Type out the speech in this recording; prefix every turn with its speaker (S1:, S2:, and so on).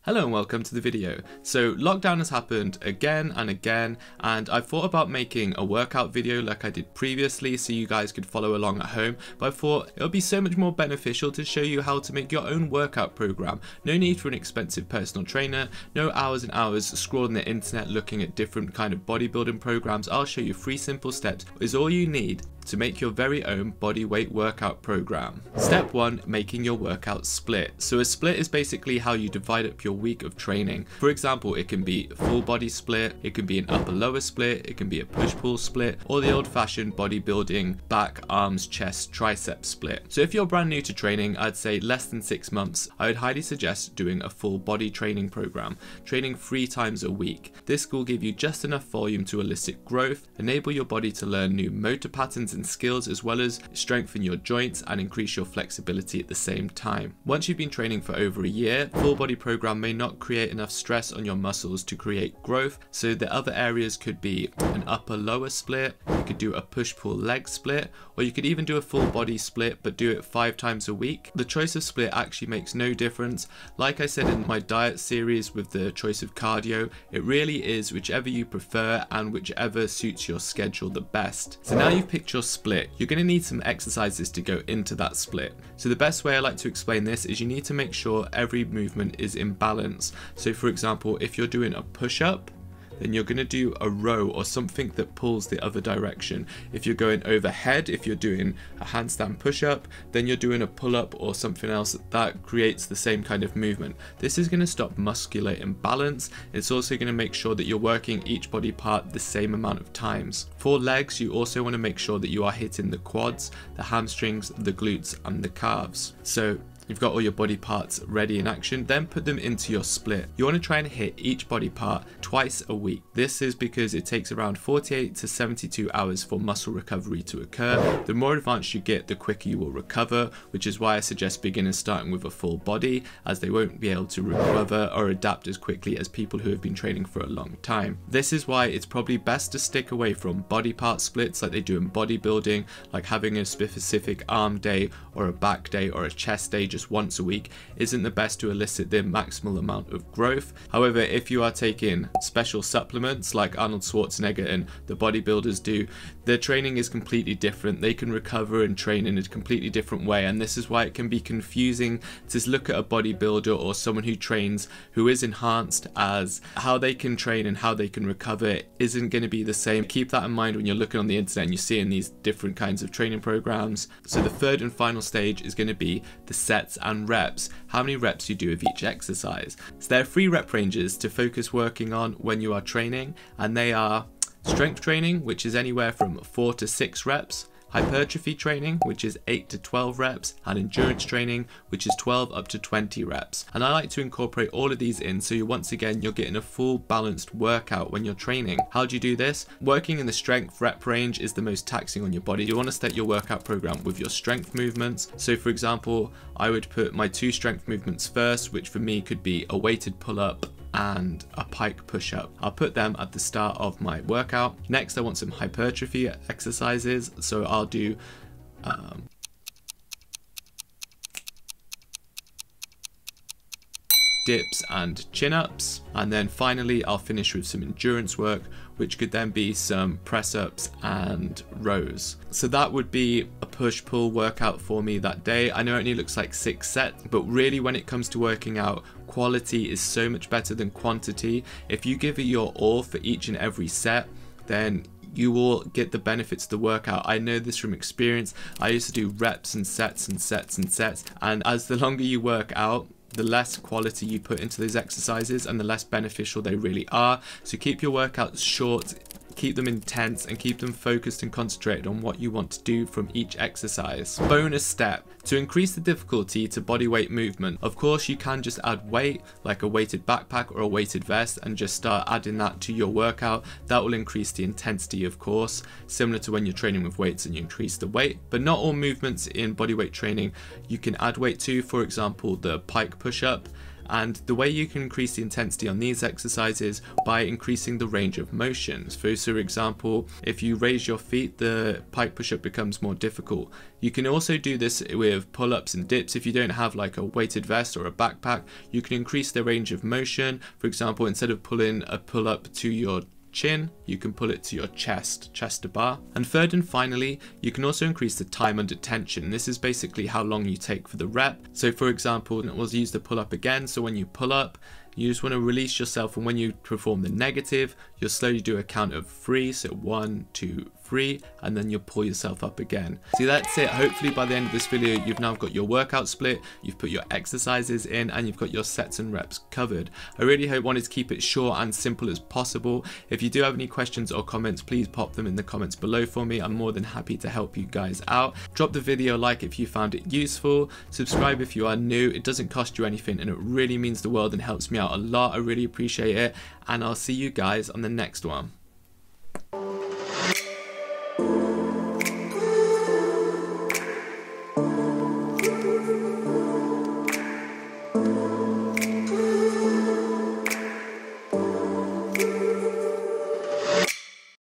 S1: Hello and welcome to the video. So lockdown has happened again and again, and I thought about making a workout video like I did previously so you guys could follow along at home, but I thought it would be so much more beneficial to show you how to make your own workout program. No need for an expensive personal trainer, no hours and hours scrolling the internet looking at different kind of bodybuilding programs. I'll show you 3 simple steps is all you need to make your very own body weight workout program. Step 1, making your workout split. So a split is basically how you divide up your week of training. For example, it can be a full body split, it can be an upper lower split, it can be a push pull split, or the old fashioned bodybuilding back, arms, chest, tricep split. So if you're brand new to training, I'd say less than 6 months, I would highly suggest doing a full body training program, training 3 times a week. This will give you just enough volume to elicit growth, enable your body to learn new motor patterns and skills, as well as strengthen your joints and increase your flexibility at the same time. Once you've been training for over a year, full body program may not create enough stress on your muscles to create growth, so the other areas could be an upper lower split, you could do a push pull leg split, or you could even do a full body split but do it 5 times a week. The choice of split actually makes no difference. Like I said in my diet series with the choice of cardio, it really is whichever you prefer and whichever suits your schedule the best. So now you've picked your split, you're going to need some exercises to go into that split. So the best way I like to explain this is you need to make sure every movement is in balance. So for example, if you're doing a push-up, then you're going to do a row or something that pulls the other direction. If you're going overhead, if you're doing a handstand push-up, then you're doing a pull-up or something else that creates the same kind of movement. This is going to stop muscular imbalance. It's also going to make sure that you're working each body part the same amount of times. For legs, you also want to make sure that you are hitting the quads, the hamstrings, the glutes, and the calves. So you've got all your body parts ready in action, then put them into your split. You want to try and hit each body part twice a week. This is because it takes around 48 to 72 hours for muscle recovery to occur. The more advanced you get, the quicker you will recover, which is why I suggest beginners starting with a full body, as they won't be able to recover or adapt as quickly as people who have been training for a long time. This is why it's probably best to stick away from body part splits like they do in bodybuilding, like having a specific arm day or a back day or a chest day just once a week isn't the best to elicit the maximal amount of growth. However, if you are taking special supplements like Arnold Schwarzenegger and the bodybuilders do, their training is completely different. They can recover and train in a completely different way, and this is why it can be confusing to look at a bodybuilder or someone who trains who is enhanced, as how they can train and how they can recover isn't going to be the same. Keep that in mind when you're looking on the internet and you're seeing these different kinds of training programs. So the third and final stage is going to be the sets and reps, how many reps you do of each exercise. So there are 3 rep ranges to focus working on when you are training, and they are strength training, which is anywhere from 4 to 6 reps, hypertrophy training, which is 8 to 12 reps, and endurance training, which is 12 up to 20 reps. And I like to incorporate all of these in, so once again you're getting a full balanced workout when you're training. How do you do this? Working in the strength rep range is the most taxing on your body. You want to start your workout program with your strength movements. So for example, I would put my 2 strength movements first, which for me could be a weighted pull-up and a pike push-up. I'll put them at the start of my workout. Next, I want some hypertrophy exercises, so I'll do dips and chin-ups, and then finally I'll finish with some endurance work, which could then be some press-ups and rows. So that would be a push-pull workout for me that day. I know it only looks like 6 sets, but really when it comes to working out, quality is so much better than quantity. If you give it your all for each and every set, then you will get the benefits of the workout. I know this from experience. I used to do reps and sets and sets and sets, and as the longer you work out, the less quality you put into those exercises and the less beneficial they really are. So keep your workouts short, keep them intense, and keep them focused and concentrated on what you want to do from each exercise. Bonus step: to increase the difficulty to body weight movement, of course you can just add weight like a weighted backpack or a weighted vest and just start adding that to your workout. That will increase the intensity, of course, similar to when you're training with weights and you increase the weight. But not all movements in bodyweight training you can add weight to. For example, the pike push-up And the way you can increase the intensity on these exercises by increasing the range of motions. For example, if you raise your feet, the pike push-up becomes more difficult. You can also do this with pull-ups and dips. If you don't have like a weighted vest or a backpack, you can increase the range of motion. For example, instead of pulling a pull-up to your chin, you can pull it to your chest to bar. And third and finally, you can also increase the time under tension. This is basically how long you take for the rep. So for example, we'll use the pull-up again. So when you pull up, you just want to release yourself, and when you perform the negative, you'll slowly do a count of 3, so 1, 2, 3, and then you'll pull yourself up again. See, that's it. Hopefully by the end of this video, you've now got your workout split, you've put your exercises in, and you've got your sets and reps covered. I really wanted to keep it short and simple as possible. If you do have any questions or comments, please pop them in the comments below for me. I'm more than happy to help you guys out. Drop the video a like if you found it useful. Subscribe if you are new. It doesn't cost you anything, and it really means the world and helps me out a lot. I really appreciate it, and I'll see you guys on the next one.